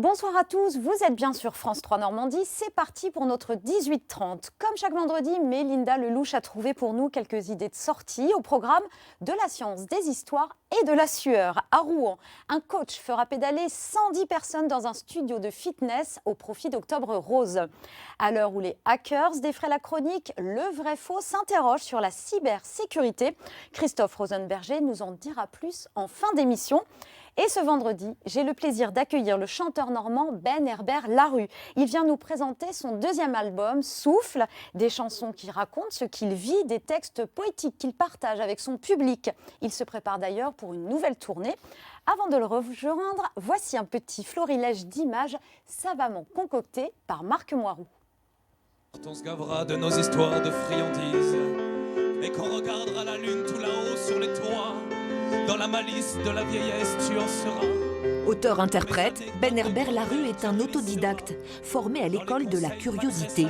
Bonsoir à tous, vous êtes bien sur France 3 Normandie, c'est parti pour notre 18h30. Comme chaque vendredi, Mélinda Lelouch a trouvé pour nous quelques idées de sortie au programme de la science, des histoires et de la sueur. À Rouen, un coach fera pédaler 110 personnes dans un studio de fitness au profit d'Octobre Rose. À l'heure où les hackers défraient la chronique, le vrai faux s'interroge sur la cybersécurité. Christophe Rosenberger nous en dira plus en fin d'émission. Et ce vendredi, j'ai le plaisir d'accueillir le chanteur normand Ben Herbert Larue. Il vient nous présenter son deuxième album, Souffle, des chansons qui racontent ce qu'il vit, des textes poétiques qu'il partage avec son public. Il se prépare d'ailleurs pour une nouvelle tournée. Avant de le rejoindre, voici un petit florilège d'images savamment concoctées par Marc Moiroux. On se gavera de nos histoires de friandises et qu'on regardera la lune tout là-haut sur les toits. Dans la malice de la vieillesse, tu en seras. Auteur-interprète, Ben Herbert Larue est un autodidacte, formé à l'école de la curiosité.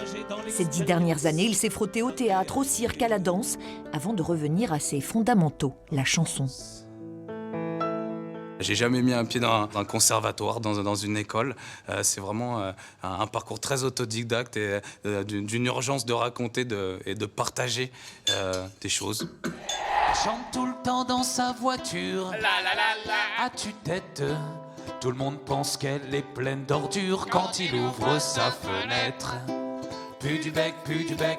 Ces 10 dernières années, il s'est frotté au théâtre, au cirque, à la danse, avant de revenir à ses fondamentaux, la chanson. J'ai jamais mis un pied dans un conservatoire, dans une école. C'est vraiment un parcours très autodidacte et d'une urgence de raconter et de partager des choses. Elle chante tout le temps dans sa voiture. As-tu tête? Tout le monde pense qu'elle est pleine d'ordures quand il ouvre sa fenêtre. Plus du bec,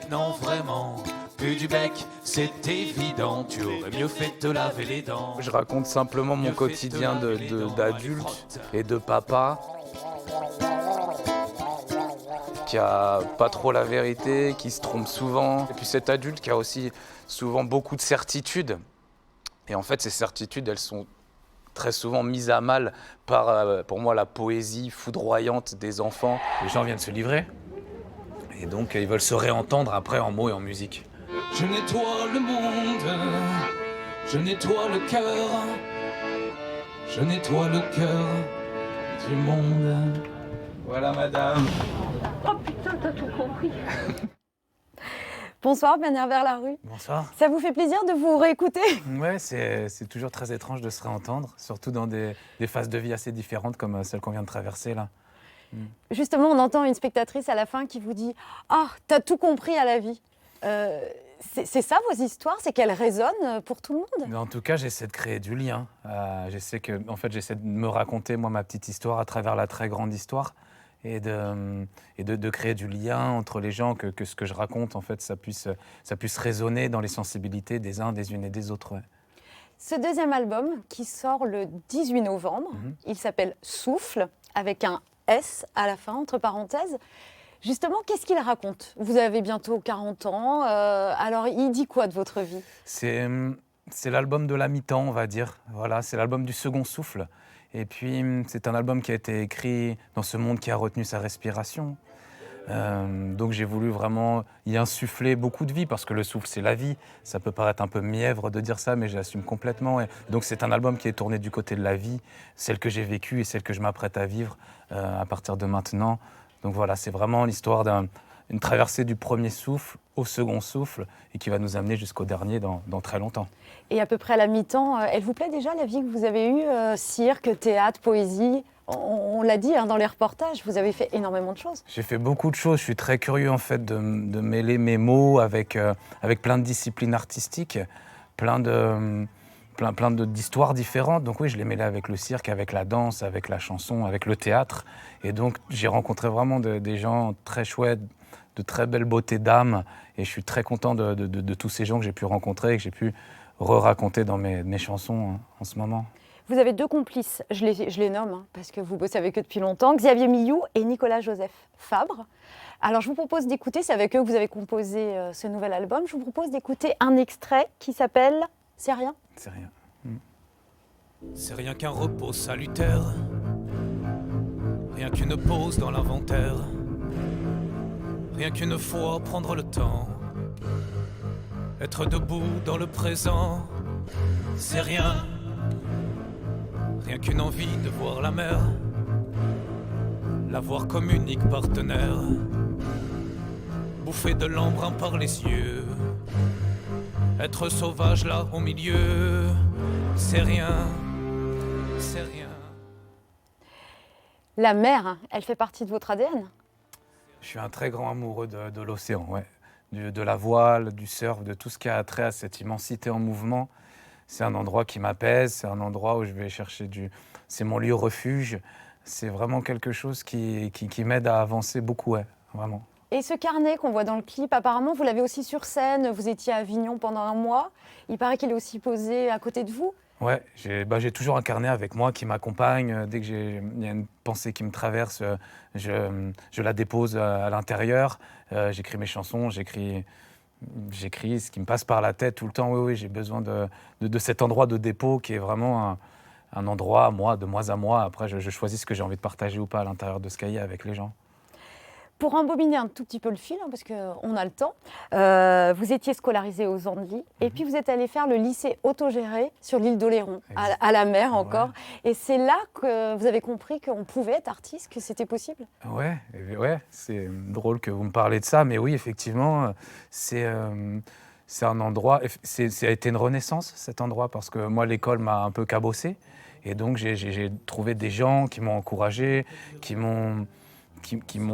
non vraiment. Plus du bec, c'est évident. Tu aurais mieux fait de te laver les dents. Je raconte simplement mon quotidien d'adulte et de papa qui a pas trop la vérité, qui se trompe souvent. Et puis cet adulte qui a aussi souvent beaucoup de certitudes. Et en fait, ces certitudes, elles sont très souvent mises à mal par, pour moi, la poésie foudroyante des enfants. Les gens viennent se livrer et donc ils veulent se réentendre après en mots et en musique. Je nettoie le monde, je nettoie le cœur, je nettoie le cœur du monde. Voilà madame. Oh putain, t'as tout compris. Bonsoir Ben Herbert Larue. Bonsoir. Ça vous fait plaisir de vous réécouter? Ouais, c'est toujours très étrange de se réentendre, surtout dans des phases de vie assez différentes comme celle qu'on vient de traverser là. Justement, on entend une spectatrice à la fin qui vous dit « Ah, t'as tout compris à la vie ». C'est ça vos histoires, c'est qu'elles résonnent pour tout le monde? Mais en tout cas, j'essaie de créer du lien. J'essaie de me raconter moi ma petite histoire à travers la très grande histoire et de créer du lien entre les gens, que ce que je raconte en fait ça puisse résonner dans les sensibilités des uns, des unes et des autres. Ouais. Ce deuxième album qui sort le 18 novembre, il s'appelle Souffle avec un S à la fin entre parenthèses. Justement, qu'est-ce qu'il raconte? Vous avez bientôt 40 ans, alors il dit quoi de votre vie? C'est l'album de la mi-temps, on va dire. Voilà, c'est l'album du second souffle. Et puis, c'est un album qui a été écrit dans ce monde qui a retenu sa respiration. Donc j'ai voulu vraiment y insuffler beaucoup de vie, parce que le souffle, c'est la vie. Ça peut paraître un peu mièvre de dire ça, mais j'assume complètement. Et donc c'est un album qui est tourné du côté de la vie, celle que j'ai vécue et celle que je m'apprête à vivre à partir de maintenant. Donc voilà, c'est vraiment l'histoire d'une traversée du premier souffle au second souffle et qui va nous amener jusqu'au dernier dans très longtemps. Et à peu près à la mi-temps, elle vous plaît déjà la vie que vous avez eue, cirque, théâtre, poésie? On l'a dit dans les reportages, vous avez fait énormément de choses. J'ai fait beaucoup de choses, je suis très curieux en fait de mêler mes mots avec plein de disciplines artistiques, plein d'histoires différentes. Donc oui, je les mêlais avec le cirque, avec la danse, avec la chanson, avec le théâtre. Et donc j'ai rencontré vraiment des gens très chouettes, de très belle beauté d'âme. Et je suis très content de tous ces gens que j'ai pu rencontrer et que j'ai pu re-raconter dans mes chansons en ce moment. Vous avez deux complices, je les nomme parce que vous bossez avec eux depuis longtemps, Xavier Milloux et Nicolas-Joseph Fabre. Alors je vous propose d'écouter, c'est avec eux que vous avez composé ce nouvel album, je vous propose d'écouter un extrait qui s'appelle « C'est rien ». C'est rien. C'est rien qu'un repos salutaire, rien qu'une pause dans l'inventaire, rien qu'une fois prendre le temps, être debout dans le présent. C'est rien, rien qu'une envie de voir la mer, la voir comme unique partenaire, bouffer de l'embrun par les yeux, être sauvage là au milieu. C'est rien, c'est rien. La mer, hein, elle fait partie de votre ADN. Je suis un très grand amoureux de l'océan, ouais. De la voile, du surf, de tout ce qui a trait à cette immensité en mouvement. C'est un endroit qui m'apaise, c'est un endroit où je vais chercher c'est mon lieu refuge. C'est vraiment quelque chose qui m'aide à avancer beaucoup, ouais, vraiment. Et ce carnet qu'on voit dans le clip, apparemment, vous l'avez aussi sur scène. Vous étiez à Avignon pendant un mois. Il paraît qu'il est aussi posé à côté de vous. Ouais, j'ai toujours un carnet avec moi qui m'accompagne. Dès qu'il y a une pensée qui me traverse, je la dépose à l'intérieur. J'écris mes chansons, j'écris ce qui me passe par la tête tout le temps. Oui, j'ai besoin de cet endroit de dépôt qui est vraiment un endroit, moi, de moi à moi. Après, je choisis ce que j'ai envie de partager ou pas à l'intérieur de ce cahier avec les gens. Pour embobiner un tout petit peu le fil, hein, parce qu'on a le temps, vous étiez scolarisé aux Andelys et puis vous êtes allé faire le lycée autogéré sur l'île d'Oléron, à la mer encore. Ouais. Et c'est là que vous avez compris qu'on pouvait être artiste, que c'était possible. Ouais, c'est drôle que vous me parlez de ça, mais oui, effectivement, c'est un endroit, ça a été une renaissance cet endroit, parce que moi, l'école m'a un peu cabossé. Et donc, j'ai trouvé des gens qui m'ont encouragé, qui m'ont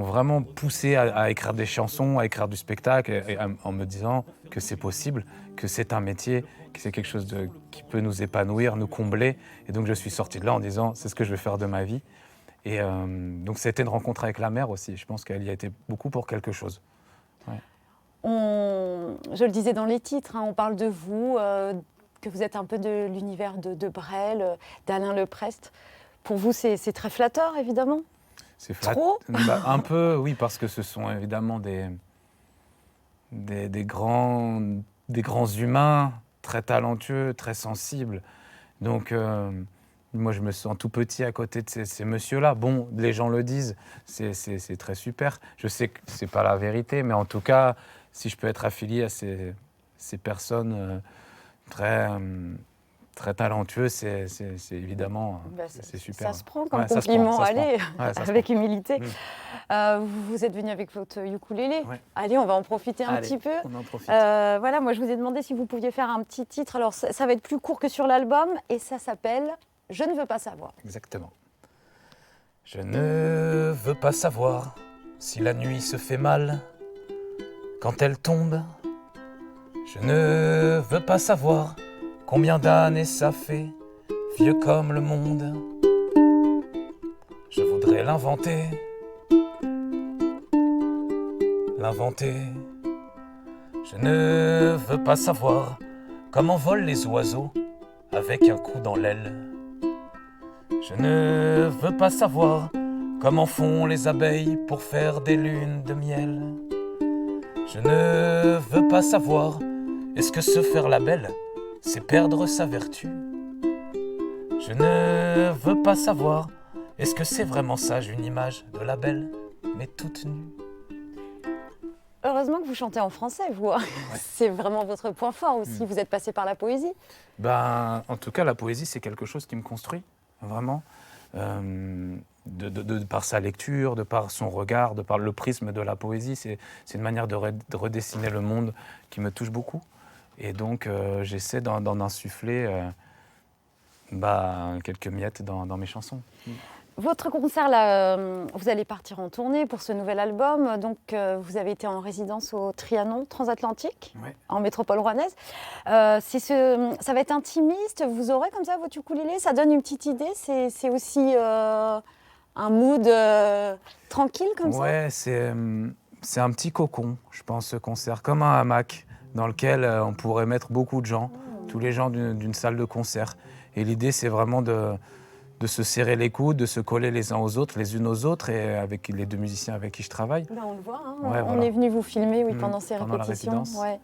vraiment poussé à écrire des chansons, à écrire du spectacle, en me disant que c'est possible, que c'est un métier, que c'est quelque chose qui peut nous épanouir, nous combler. Et donc je suis sorti de là en disant c'est ce que je vais faire de ma vie. Et donc ça a été une rencontre avec la mer aussi. Je pense qu'elle y a été beaucoup pour quelque chose. Ouais. Je le disais dans les titres, hein, on parle de vous, que vous êtes un peu de l'univers de Brel, d'Alain Leprest. Pour vous, c'est très flatteur, évidemment. C'est flatteur. Trop un peu, oui, parce que ce sont évidemment des grands humains, très talentueux, très sensibles. Donc, moi, je me sens tout petit à côté de ces messieurs-là. Bon, les gens le disent, c'est très super. Je sais que ce n'est pas la vérité, mais en tout cas, si je peux être affilié à ces personnes très talentueux, c'est évidemment c'est super. Ça se prend comme compliment, allez, avec humilité. Vous êtes venu avec votre ukulélé. Ouais. Allez, on va en profiter un petit peu. On en profite. Voilà, moi je vous ai demandé si vous pouviez faire un petit titre. Alors ça va être plus court que sur l'album et ça s'appelle « Je ne veux pas savoir ». Exactement. Je ne veux pas savoir si la nuit se fait mal quand elle tombe. Je ne veux pas savoir combien d'années ça fait, vieux comme le monde. Je voudrais l'inventer. Je ne veux pas savoir comment volent les oiseaux avec un coup dans l'aile. Je ne veux pas savoir comment font les abeilles pour faire des lunes de miel. Je ne veux pas savoir, est-ce que se faire la belle, c'est perdre sa vertu? Je ne veux pas savoir, est-ce que c'est vraiment sage une image de la belle, mais toute nue? Heureusement que vous chantez en français, vous. Ouais. C'est vraiment votre point fort aussi. Vous êtes passé par la poésie. En tout cas, la poésie, c'est quelque chose qui me construit, vraiment. Par sa lecture, de par son regard, de par le prisme de la poésie. C'est une manière de redessiner le monde qui me touche beaucoup. Et donc, j'essaie d'en insuffler quelques miettes dans mes chansons. Votre concert, là, vous allez partir en tournée pour ce nouvel album. Donc, vous avez été en résidence au Trianon Transatlantique, en métropole rouennaise. Ça va être intimiste. Vous aurez comme ça votre ukulélé. Ça donne une petite idée. C'est aussi un mood tranquille comme ça. Ouais, c'est un petit cocon, je pense, ce concert. Comme un hamac dans lequel on pourrait mettre beaucoup de gens, tous les gens d'une salle de concert. Et l'idée, c'est vraiment de se serrer les coudes, de se coller les uns aux autres, les unes aux autres, et avec les deux musiciens avec qui je travaille. On le voit, hein, on est venu vous filmer pendant ces répétitions. Ouais.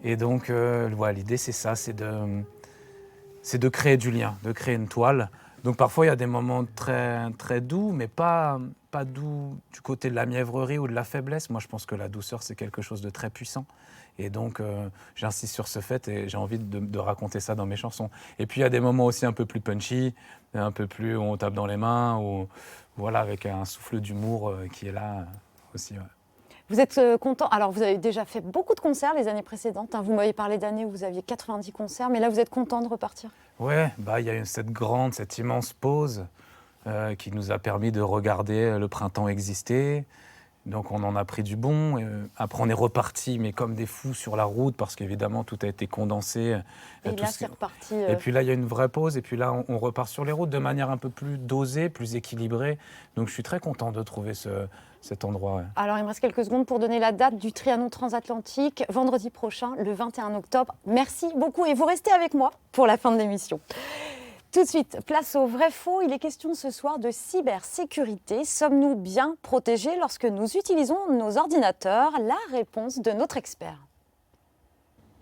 Et donc, l'idée, c'est ça, c'est de créer du lien, de créer une toile. Donc parfois, il y a des moments très, très doux, mais pas doux du côté de la mièvrerie ou de la faiblesse. Moi, je pense que la douceur, c'est quelque chose de très puissant. Et donc, j'insiste sur ce fait et j'ai envie de raconter ça dans mes chansons. Et puis, il y a des moments aussi un peu plus punchy, un peu plus où on tape dans les mains, ou voilà, avec un souffle d'humour qui est là aussi. Ouais. Vous êtes content. Alors, vous avez déjà fait beaucoup de concerts les années précédentes. Hein. Vous m'avez parlé d'années où vous aviez 90 concerts, mais là, vous êtes content de repartir? Ouais, il y a eu cette immense pause qui nous a permis de regarder le printemps exister. Donc on en a pris du bon. Après on est reparti, mais comme des fous sur la route, parce qu'évidemment tout a été condensé. Et là c'est reparti. Et puis là il y a une vraie pause, et puis là on repart sur les routes de manière un peu plus dosée, plus équilibrée. Donc je suis très content de trouver cet endroit. Ouais. Alors il me reste quelques secondes pour donner la date du Trianon transatlantique, vendredi prochain, le 21 octobre. Merci beaucoup et vous restez avec moi pour la fin de l'émission. Tout de suite, place au vrai-faux. Il est question ce soir de cybersécurité. Sommes-nous bien protégés lorsque nous utilisons nos ordinateurs? La réponse de notre expert.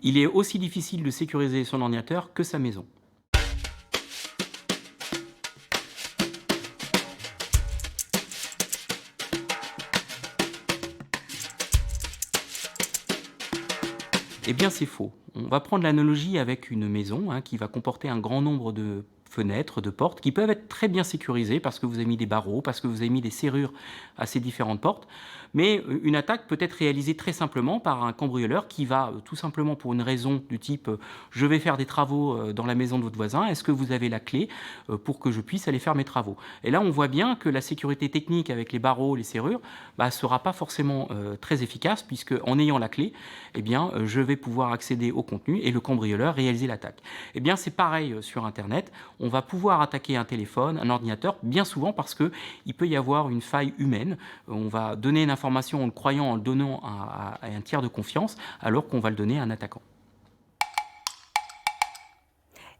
Il est aussi difficile de sécuriser son ordinateur que sa maison. Eh bien, c'est faux. On va prendre l'analogie avec une maison qui va comporter un grand nombre de fenêtres, de portes, qui peuvent être très bien sécurisées parce que vous avez mis des barreaux, parce que vous avez mis des serrures à ces différentes portes. Mais une attaque peut être réalisée très simplement par un cambrioleur qui va tout simplement pour une raison du type je vais faire des travaux dans la maison de votre voisin, est-ce que vous avez la clé pour que je puisse aller faire mes travaux? Et là, on voit bien que la sécurité technique avec les barreaux, les serrures, sera pas forcément très efficace puisque en ayant la clé, eh bien, je vais pouvoir accéder au contenu et le cambrioleur réaliser l'attaque. Eh bien, c'est pareil sur Internet. On va pouvoir attaquer un téléphone, un ordinateur, bien souvent parce qu'il peut y avoir une faille humaine. On va donner une information en le croyant, en le donnant à un tiers de confiance, alors qu'on va le donner à un attaquant.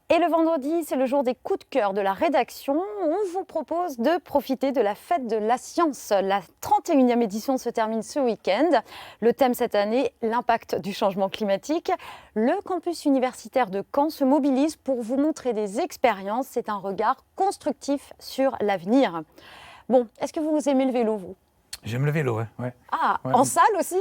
Et le vendredi, c'est le jour des coups de cœur de la rédaction. On vous propose de profiter de la fête de la science. La 31e édition se termine ce week-end. Le thème cette année, l'impact du changement climatique. Le campus universitaire de Caen se mobilise pour vous montrer des expériences. C'est un regard constructif sur l'avenir. Bon, est-ce que vous aimez le vélo, vous ? J'aime le vélo, ouais. Ah, ouais. En salle aussi ?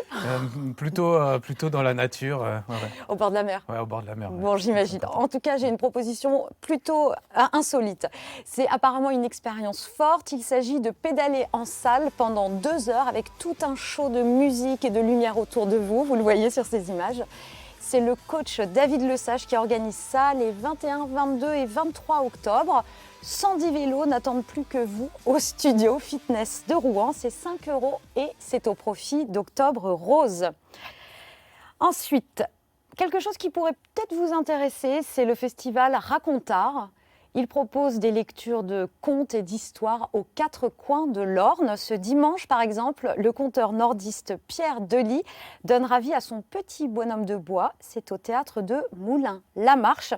Plutôt dans la nature. Ouais. Au bord de la mer ? Ouais, au bord de la mer. Ouais. Bon, j'imagine. En tout cas, j'ai une proposition plutôt insolite. C'est apparemment une expérience forte. Il s'agit de pédaler en salle pendant 2 heures avec tout un show de musique et de lumière autour de vous. Vous le voyez sur ces images. C'est le coach David Lesage qui organise ça les 21, 22 et 23 octobre. 110 vélos n'attendent plus que vous au studio fitness de Rouen. C'est 5 € et c'est au profit d'Octobre Rose. Ensuite, quelque chose qui pourrait peut-être vous intéresser, c'est le festival Racontart. Il propose des lectures de contes et d'histoires aux 4 coins de l'Orne. Ce dimanche, par exemple, le conteur nordiste Pierre Delis donnera vie à son petit bonhomme de bois. C'est au théâtre de Moulins-la-Marche.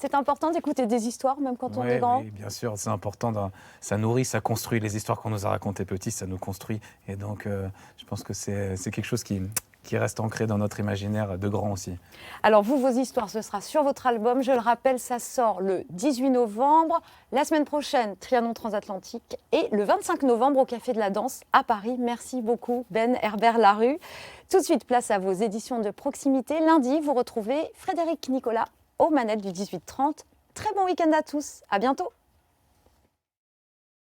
C'est important d'écouter des histoires, même quand on est grand. Oui, bien sûr, c'est important. Ça nourrit, ça construit. Les histoires qu'on nous a racontées petits, ça nous construit. Et donc, je pense que c'est quelque chose qui reste ancré dans notre imaginaire de grand aussi. Alors, vos histoires, ce sera sur votre album. Je le rappelle, ça sort le 18 novembre. La semaine prochaine, Trianon transatlantique. Et le 25 novembre, au Café de la Danse à Paris. Merci beaucoup, Ben Herbert-Larue. Tout de suite, place à vos éditions de proximité. Lundi, vous retrouvez Frédéric Nicolas aux manettes du 18-30. Très bon week-end à tous. À bientôt.